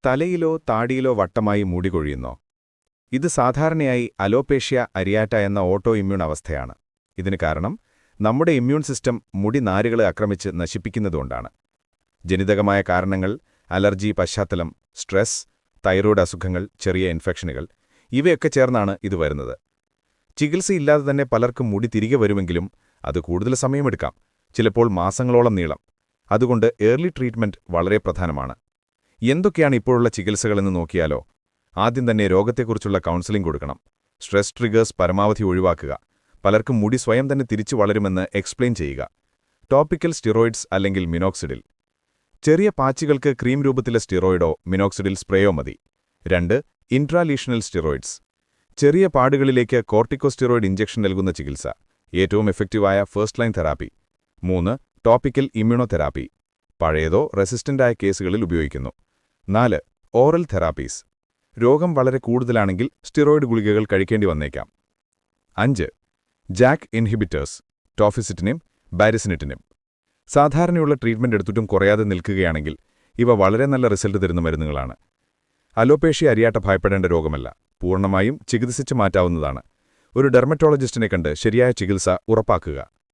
തലയിലോ താടിയിലോ വട്ടമായി മുടി കൊഴിയുന്നോ? ഇത് സാധാരണയായി അലോപേഷ്യ അരിയാറ്റ എന്ന ഓട്ടോ ഇമ്മ്യൂൺ അവസ്ഥയാണ്. ഇതിന് കാരണം നമ്മുടെ ഇമ്മ്യൂൺ സിസ്റ്റം മുടി നാരുകളെ ആക്രമിച്ച് നശിപ്പിക്കുന്നതുകൊണ്ടാണ്. ജനിതകമായ കാരണങ്ങൾ, അലർജി പശ്ചാത്തലം, സ്ട്രെസ്, തൈറോയ്ഡ് അസുഖങ്ങൾ, ചെറിയ ഇൻഫെക്ഷനുകൾ ഇവയൊക്കെ ചേർന്നാണ് ഇത് വരുന്നത്. ചികിത്സയില്ലാതെ തന്നെ പലർക്കും മുടി തിരികെ വരുമെങ്കിലും അത് കൂടുതൽ സമയമെടുക്കാം, ചിലപ്പോൾ മാസങ്ങളോളം നീളം. അതുകൊണ്ട് ഏർലി ട്രീറ്റ്മെന്റ് വളരെ പ്രധാനമാണ്. എന്തൊക്കെയാണ് ഇപ്പോഴുള്ള ചികിത്സകളെന്ന് നോക്കിയാലോ? ആദ്യം തന്നെ രോഗത്തെക്കുറിച്ചുള്ള കൗൺസിലിംഗ് കൊടുക്കണം. സ്ട്രെസ് ട്രിഗേഴ്സ് പരമാവധി ഒഴിവാക്കുക. പലർക്കും മുടി സ്വയം തന്നെ തിരിച്ചു വളരുമെന്ന് എക്സ്പ്ലെയിൻ ചെയ്യുക. ടോപ്പിക്കൽ സ്റ്റിറോയിഡ്സ് അല്ലെങ്കിൽ മിനോക്സിഡിൽ. ചെറിയ പാച്ചുകൾക്ക് ക്രീം രൂപത്തിലെ സ്റ്റിറോയിഡോ മിനോക്സിഡിൽ സ്പ്രേയോ മതി. 2. Intralesional steroids. ചെറിയ പാടുകളിലേക്ക് കോർട്ടിക്കോസ്റ്റിറോയിഡ് ഇഞ്ചക്ഷൻ നൽകുന്ന ചികിത്സ. ഏറ്റവും എഫക്റ്റീവായ first line therapy. 3. Topical immunotherapy. പഴയതോ റെസിസ്റ്റന്റായ കേസുകളിൽ ഉപയോഗിക്കുന്നു. 4. Oral therapies. രോഗം വളരെ കൂടുതലാണെങ്കിൽ സ്റ്റിറോയിഡ് ഗുളികകൾ കഴിക്കേണ്ടി വന്നേക്കാം. 5. ജാക്ക് ഇൻഹിബിറ്റേഴ്സ്, ടോഫിസിറ്റിനും ബാരിസിനിറ്റിനും. സാധാരണയുള്ള ട്രീറ്റ്മെന്റ് എടുത്തിട്ടും കുറയാതെ നിൽക്കുകയാണെങ്കിൽ ഇവ വളരെ നല്ല റിസൾട്ട് തരുന്ന മരുന്നുകളാണ്. അലോപേഷ്യ അരിയാട്ട ഭയപ്പെടേണ്ട രോഗമല്ല, പൂർണ്ണമായും ചികിത്സിച്ച് മാറ്റാവുന്നതാണ്. ഒരു ഡെർമറ്റോളജിസ്റ്റിനെ കണ്ട് ശരിയായ ചികിത്സ ഉറപ്പാക്കുക.